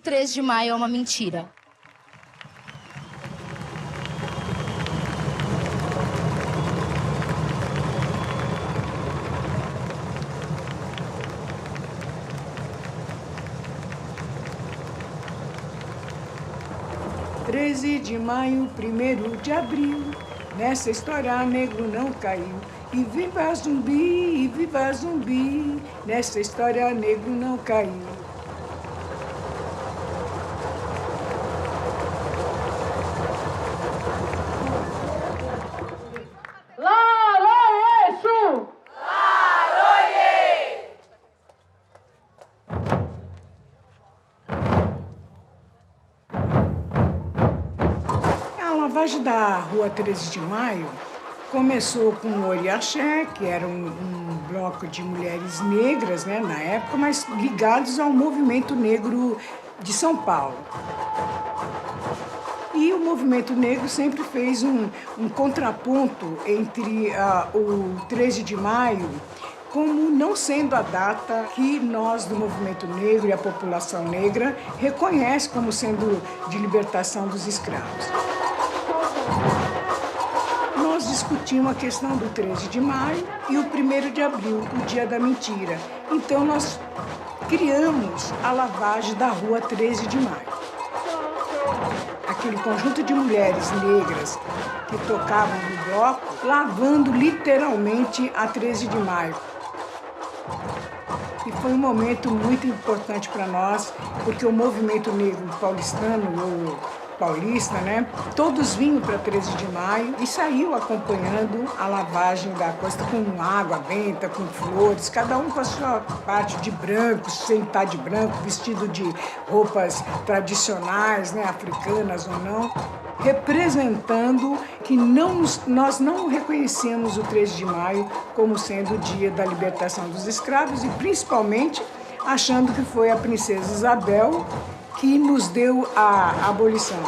13 de maio é uma mentira. De maio, 1º de abril, nessa história negro não caiu. E viva zumbi, nessa história negro não caiu. A lavagem da Rua 13 de Maio começou com o Oriaxé, que era um bloco de mulheres negras, né, na época, mas ligados ao movimento negro de São Paulo. E o movimento negro sempre fez um contraponto entre o 13 de maio, como não sendo a data que nós do movimento negro e a população negra reconhece como sendo de libertação dos escravos. Nós discutimos a questão do 13 de maio e o 1º de abril, o dia da mentira. Então nós criamos a lavagem da Rua 13 de maio. Aquele conjunto de mulheres negras que tocavam no bloco, lavando literalmente a 13 de maio. E foi um momento muito importante para nós, porque o movimento negro paulistano, ou paulista, né? Todos vinham para 13 de maio e saíam acompanhando a lavagem da costa com água benta, com flores, cada um com a sua parte de branco, sem estar de branco, vestido de roupas tradicionais, né? Africanas ou não, representando que nós não reconhecemos o 13 de maio como sendo o dia da libertação dos escravos e principalmente achando que foi a princesa Isabel que nos deu a abolição.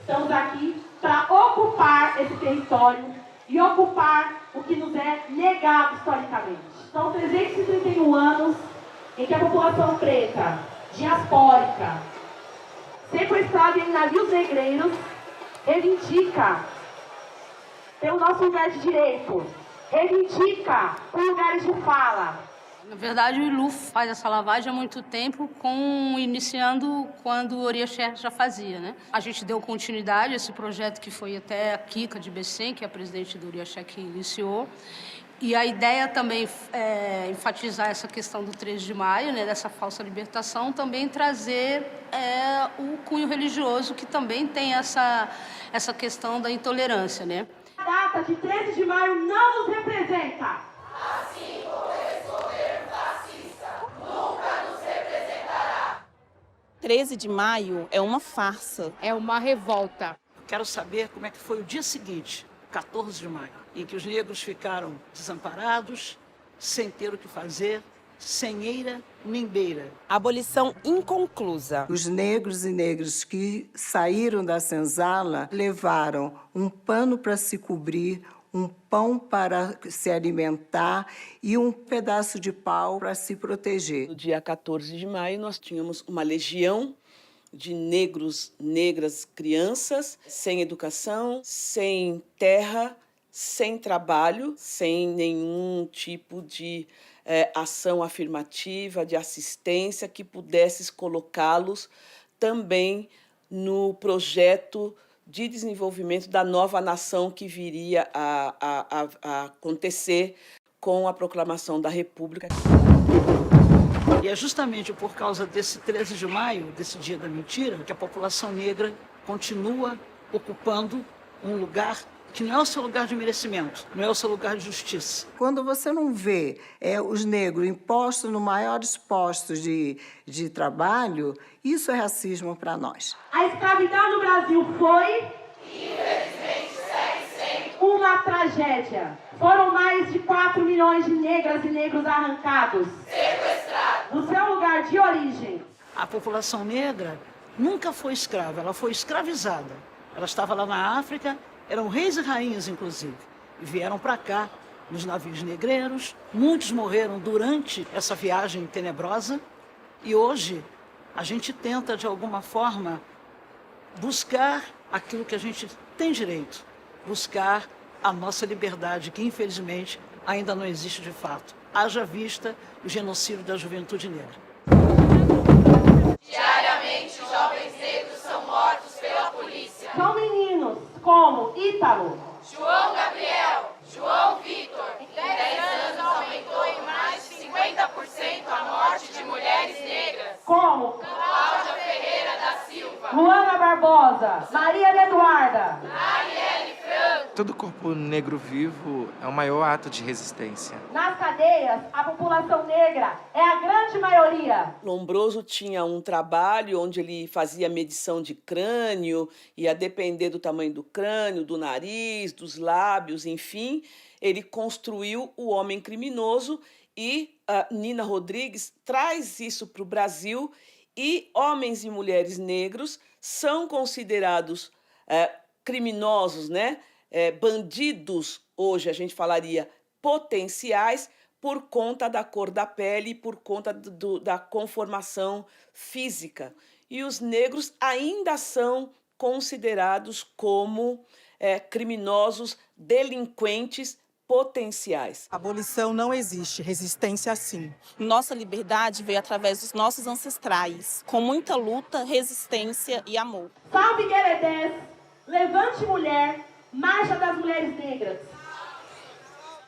Estamos aqui para ocupar esse território e ocupar o que nos é negado historicamente. São 331 anos em que a população preta, diaspórica, sequestrada em navios negreiros, reivindica pelo nosso lugar de direito, reivindica por lugares de fala. Na verdade, o ILU faz essa lavagem há muito tempo, iniciando quando o Oriaxé já fazia, né? A gente deu continuidade a esse projeto que foi até a Kika de Becém, que é a presidente do Oriaxé, que iniciou. E a ideia também é enfatizar essa questão do 13 de maio, né, dessa falsa libertação, também trazer o cunho religioso, que também tem essa questão da intolerância, né? A data de 13 de maio não nos representa. Assim como esse governo fascista nunca nos representará. 13 de maio é uma farsa. É uma revolta. Quero saber como é que foi o dia seguinte, 14 de maio, em que os negros ficaram desamparados, sem ter o que fazer, sem eira nem beira. Abolição inconclusa. Os negros e negras que saíram da senzala levaram um pano para se cobrir, um pão para se alimentar e um pedaço de pau para se proteger. No dia 14 de maio, nós tínhamos uma legião de negros, negras, crianças, sem educação, sem terra, sem trabalho, sem nenhum tipo de ação afirmativa, de assistência que pudesse colocá-los também no projeto de desenvolvimento da nova nação que viria a acontecer com a proclamação da República. E é justamente por causa desse 13 de maio, desse dia da mentira, que a população negra continua ocupando um lugar que não é o seu lugar de merecimento, não é o seu lugar de justiça. Quando você não vê os negros impostos nos maiores postos de trabalho, isso é racismo para nós. A escravidão no Brasil foi, infelizmente, segue sempre uma tragédia. Foram mais de 4 milhões de negras e negros arrancados, sequestrados, do seu lugar de origem. A população negra nunca foi escrava, ela foi escravizada. Ela estava lá na África, eram reis e rainhas, inclusive, e vieram para cá nos navios negreiros, muitos morreram durante essa viagem tenebrosa e hoje a gente tenta, de alguma forma, buscar aquilo que a gente tem direito, buscar a nossa liberdade, que infelizmente ainda não existe de fato. Haja vista o genocídio da juventude negra. Diariamente, jovens negros são mortos pela polícia. São meninos como Ítalo, João Gabriel, João Vitor, em 10 anos aumentou em mais de 50% a morte de mulheres negras. como Cláudia Ferreira da Silva, Luana Barbosa, Maria Eduarda. Marielle Franco. Todo corpo negro vivo é o maior ato de resistência. Nas cadeias, a população negra é a grande maioria. Lombroso tinha um trabalho onde ele fazia medição de crânio e, a depender do tamanho do crânio, do nariz, dos lábios, enfim, ele construiu o homem criminoso e Nina Rodrigues traz isso para o Brasil e homens e mulheres negros são considerados criminosos, né? Bandidos, hoje a gente falaria potenciais, por conta da cor da pele e por conta da conformação física. E os negros ainda são considerados como criminosos, delinquentes potenciais. Abolição não existe, resistência sim. Nossa liberdade veio através dos nossos ancestrais, com muita luta, resistência e amor. Salve Gueredés, Levante Mulher, Marcha das Mulheres Negras.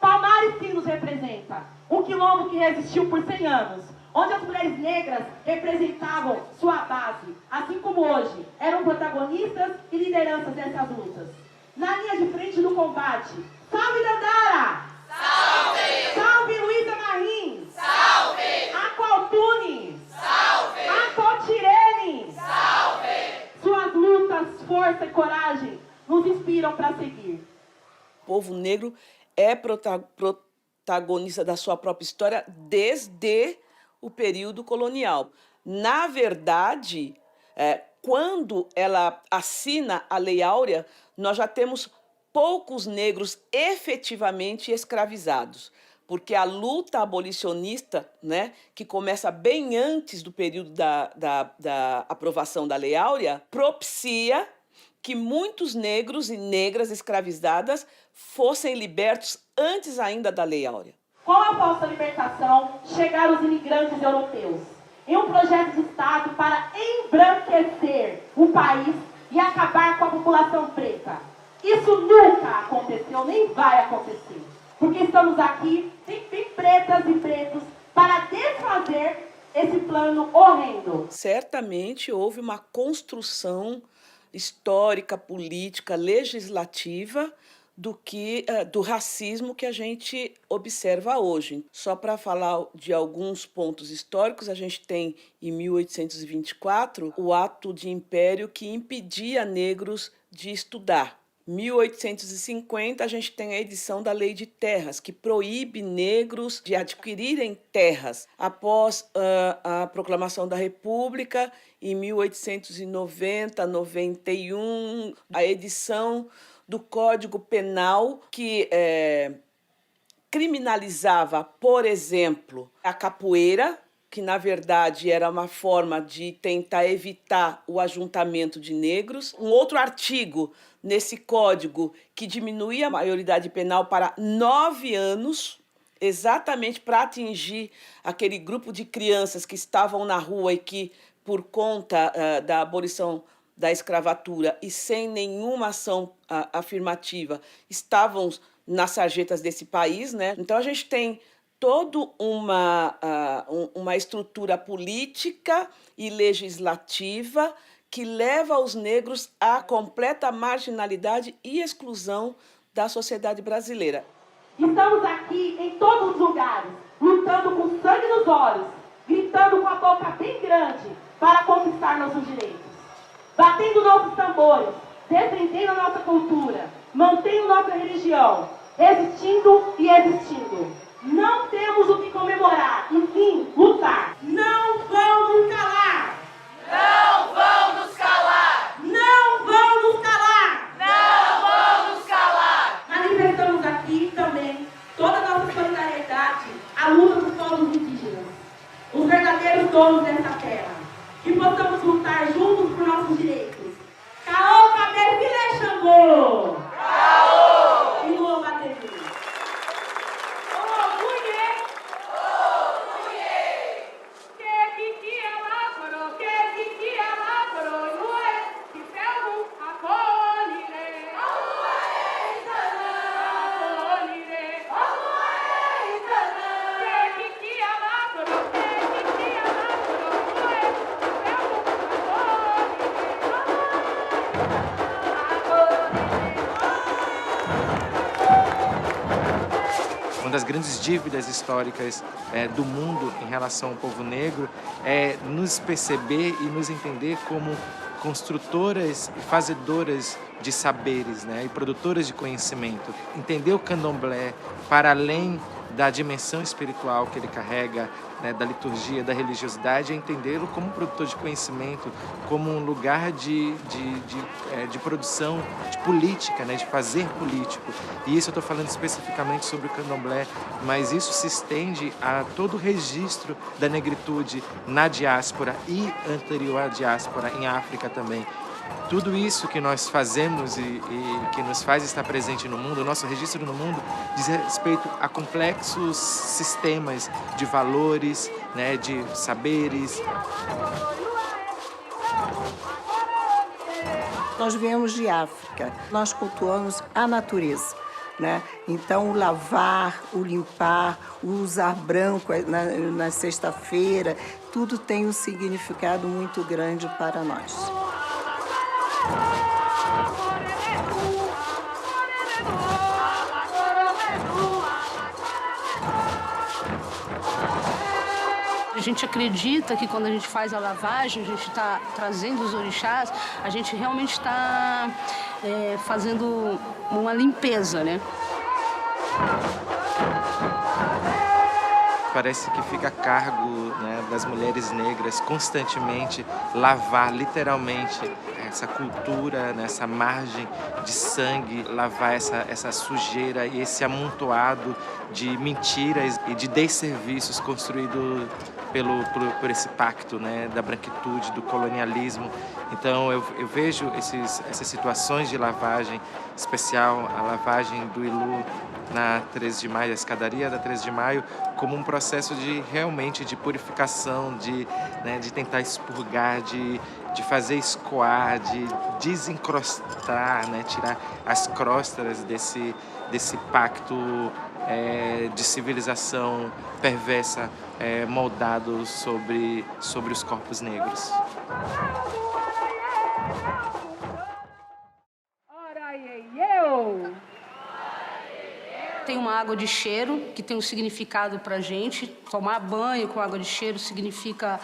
Palmares que nos representa, um quilombo que resistiu por 100 anos, onde as mulheres negras representavam sua base, assim como hoje eram protagonistas e lideranças dessas lutas. Na linha de frente do combate, salve Dandara! Salve! Salve Luísa Marim! Salve! Aqualtune! Salve! Acotirene! Salve! Suas lutas, força e coragem nos inspiram para seguir. O povo negro é protagonista da sua própria história desde o período colonial. Na verdade, quando ela assina a Lei Áurea, nós já temos poucos negros efetivamente escravizados, porque a luta abolicionista, né, que começa bem antes do período da aprovação da Lei Áurea, propicia que muitos negros e negras escravizadas fossem libertos antes ainda da Lei Áurea. Com a vossa libertação, chegaram os imigrantes europeus, em um projeto de Estado para embranquecer o país e acabar com a população preta. Isso nunca aconteceu, nem vai acontecer, porque estamos aqui, bem pretas e pretos, para desfazer esse plano horrendo. Certamente houve uma construção histórica, política, legislativa do racismo que a gente observa hoje. Só para falar de alguns pontos históricos, a gente tem, em 1824, o ato de império que impedia negros de estudar. Em 1850, a gente tem a edição da Lei de Terras, que proíbe negros de adquirirem terras. Após a proclamação da República, em 1890, 91, a edição do Código Penal, que criminalizava, por exemplo, a capoeira, que na verdade era uma forma de tentar evitar o ajuntamento de negros. Um outro artigo nesse código que diminuía a maioridade penal para 9 anos, exatamente para atingir aquele grupo de crianças que estavam na rua e que, por conta da abolição da escravatura e sem nenhuma ação afirmativa, estavam nas sarjetas desse país, né? Então a gente tem toda uma estrutura política e legislativa que leva os negros à completa marginalidade e exclusão da sociedade brasileira. Estamos aqui em todos os lugares, lutando com sangue nos olhos, gritando com a boca bem grande para conquistar nossos direitos. Batendo nossos tambores, defendendo a nossa cultura, mantendo nossa religião, existindo e existindo. Não temos o que comemorar, e sim lutar. Não vão nos calar! Não vão nos calar! Não vão nos calar! Não vão nos calar! Manifestamos aqui também toda combate a luta dos povos indígenas, os verdadeiros donos dessa terra, que possamos lutar juntos por nossos direitos. Caô, Cabecilé, Xangô! Caô! E Lua Bateria. Uma das grandes dívidas históricas do mundo em relação ao povo negro é nos perceber e nos entender como construtoras e fazedoras de saberes, né, e produtoras de conhecimento. Entender o candomblé para além da dimensão espiritual que ele carrega, né, da liturgia, da religiosidade, é entendê-lo como produtor de conhecimento, como um lugar de produção de política, né, de fazer político. E isso eu estou falando especificamente sobre o candomblé, mas isso se estende a todo o registro da negritude na diáspora e anterior à diáspora, em África também. Tudo isso que nós fazemos e que nos faz estar presente no mundo, o nosso registro no mundo, diz respeito a complexos sistemas de valores, né, de saberes. Nós viemos de África, nós cultuamos a natureza, né? Então, o lavar, o limpar, o usar branco na sexta-feira, tudo tem um significado muito grande para nós. A gente acredita que quando a gente faz a lavagem, a gente está trazendo os orixás, a gente realmente está fazendo uma limpeza, né? Parece que fica a cargo, né, das mulheres negras constantemente lavar, literalmente, essa cultura, né, essa margem de sangue, lavar essa sujeira e esse amontoado de mentiras e de desserviços construído por esse pacto, né, da branquitude, do colonialismo. Então eu vejo essas situações de lavagem, especial a lavagem do Ilu na 13 de maio, a escadaria da 13 de maio, como um processo realmente de purificação, de tentar expurgar, de fazer escoar, de desencrostar, né, tirar as crostas desse pacto de civilização perversa moldado sobre os corpos negros. Tem uma água de cheiro que tem um significado pra gente. Tomar banho com água de cheiro significa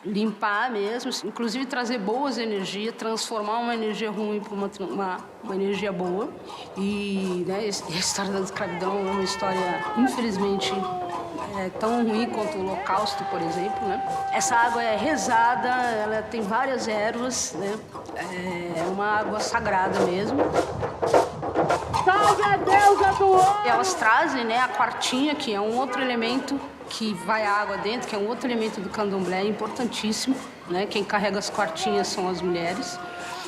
limpar mesmo, inclusive trazer boas energias, transformar uma energia ruim para uma energia boa. E, né, a história da escravidão é uma história, infelizmente, tão ruim quanto o Holocausto, por exemplo, né? Essa água é rezada, ela tem várias ervas, né? É uma água sagrada mesmo. Salve a deusa do ouro! E elas trazem, né, a quartinha, que é um outro elemento que vai a água dentro, que é um outro elemento do candomblé importantíssimo, né? Quem carrega as quartinhas são as mulheres.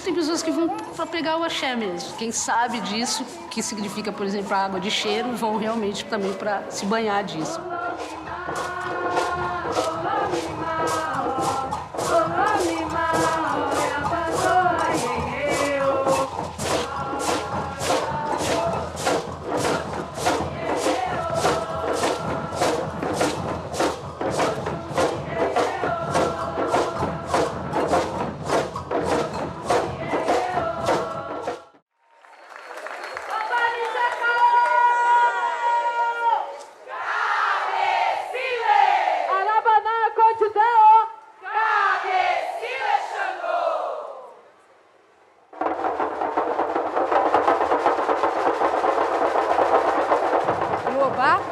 Tem pessoas que vão para pegar o axé mesmo. Quem sabe disso, que significa, por exemplo, a água de cheiro, vão realmente também para se banhar disso.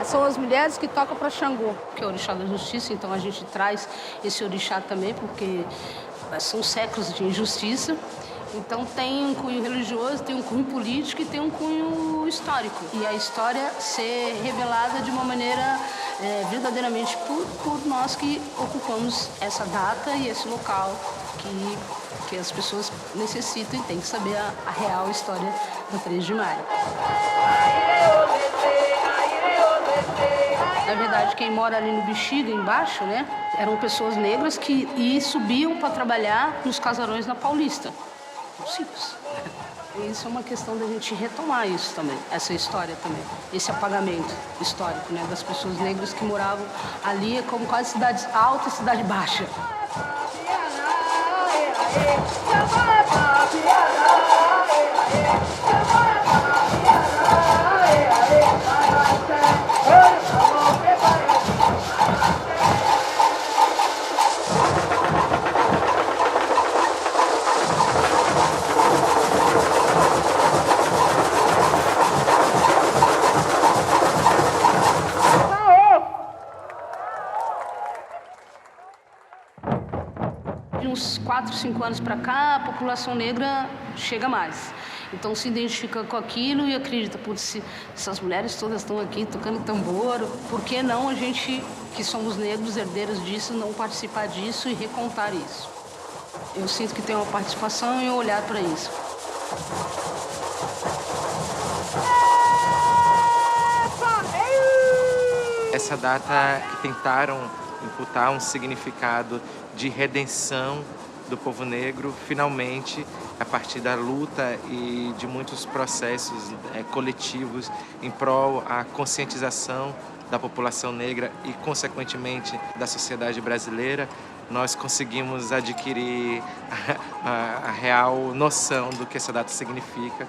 São as mulheres que tocam para Xangô, que é o orixá da justiça, então a gente traz esse orixá também, porque são séculos de injustiça. Então tem um cunho religioso, tem um cunho político e tem um cunho histórico. E a história ser revelada de uma maneira verdadeiramente por nós que ocupamos essa data e esse local que as pessoas necessitam e têm que saber a real história do 3 de maio. Na verdade, quem mora ali no Bexiga, embaixo, né, eram pessoas negras que subiam para trabalhar nos casarões na Paulista, os ricos. Isso é uma questão da gente retomar isso também, essa história também, esse apagamento histórico, né, das pessoas negras que moravam ali como quase cidades altas e cidade baixa. De uns 4, 5 anos para cá, a população negra chega mais. Então se identifica com aquilo e acredita, putz, se essas mulheres todas estão aqui tocando tambor, por que não a gente, que somos negros, herdeiros disso, não participar disso e recontar isso? Eu sinto que tem uma participação e um olhar para isso. Essa data que tentaram imputar um significado de redenção do povo negro, finalmente, a partir da luta e de muitos processos coletivos em prol à conscientização da população negra e, consequentemente, da sociedade brasileira, nós conseguimos adquirir a real noção do que essa data significa.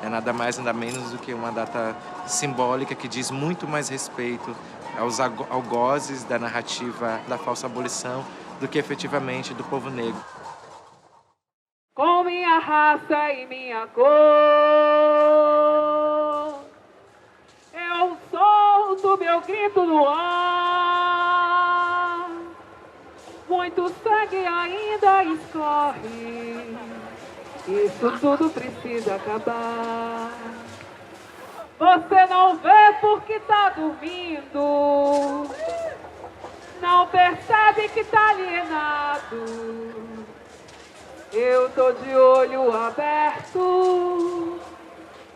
É nada mais, nada menos do que uma data simbólica que diz muito mais respeito aos algozes da narrativa da falsa abolição do que efetivamente do povo negro. Com minha raça e minha cor, eu solto meu grito no ar. Muito sangue ainda escorre, isso tudo precisa acabar. Você não vê porque tá dormindo, não percebe que tá alienado. Eu tô de olho aberto,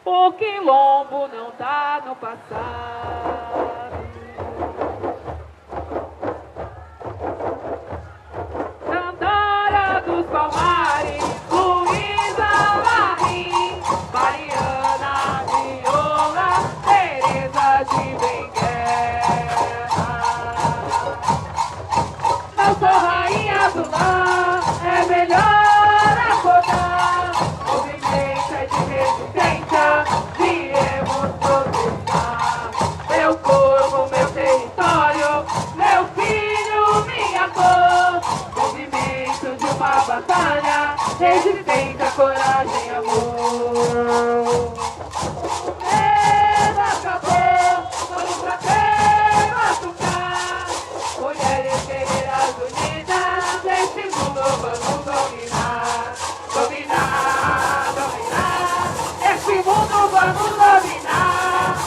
o quilombo não tá no passado. Dandara dos Palmares, Luísa Marim, Mariana Viola, Teresa de Benguela. Não sou rainha do lar, é melhor batalha, resistência, coragem, amor. Medo acabou, vamos pra terra tocar. Mulheres guerreiras unidas, esse mundo vamos dominar. Dominar, dominar, esse mundo vamos dominar.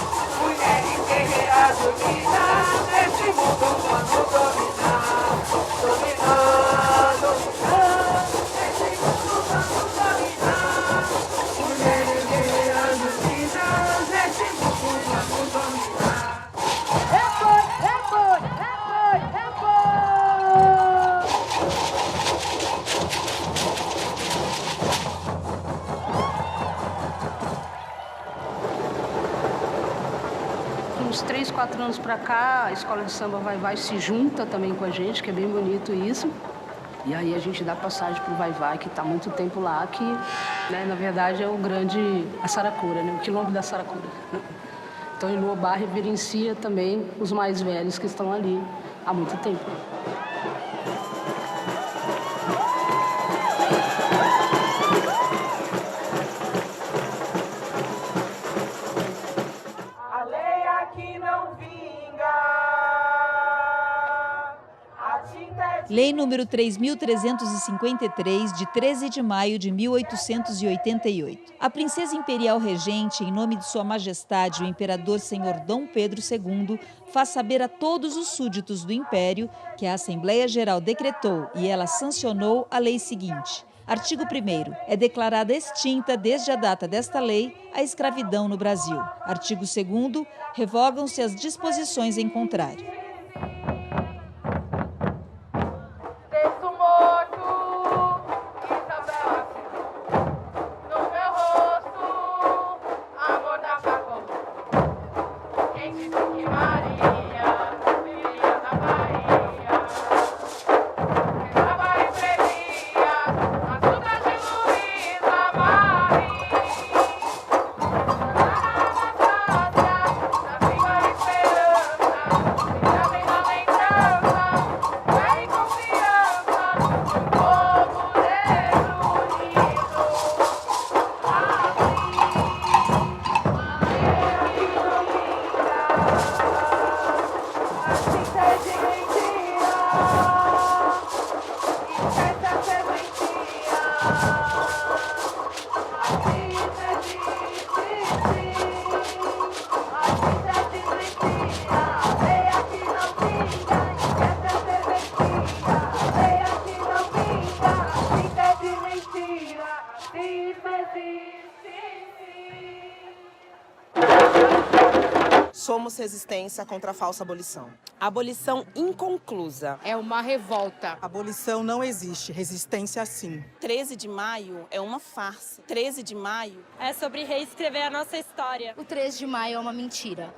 Mulheres guerreiras unidas, esse mundo vamos dominar. Dominar, dominar. Uns 3, 4 anos para cá, a Escola de Samba Vai-Vai se junta também com a gente, que é bem bonito isso. E aí a gente dá passagem pro Vai-Vai, que está há muito tempo lá, que, né, na verdade, é a Saracura, né, o quilombo da Saracura. Então, em Luobar reverencia também os mais velhos que estão ali há muito tempo. A lei aqui não vinga, a tinta é Lei número 3.353, de 13 de maio de 1888. A princesa imperial regente, em nome de Sua Majestade o Imperador Senhor Dom Pedro II, faz saber a todos os súditos do Império que a Assembleia Geral decretou e ela sancionou a lei seguinte. Artigo 1º. É declarada extinta, desde a data desta lei, a escravidão no Brasil. Artigo 2º. Revogam-se as disposições em contrário. Somos resistência contra a falsa abolição. Abolição inconclusa. É uma revolta. Abolição não existe, resistência sim. 13 de maio é uma farsa. 13 de maio é sobre reescrever a nossa história. O 13 de maio é uma mentira.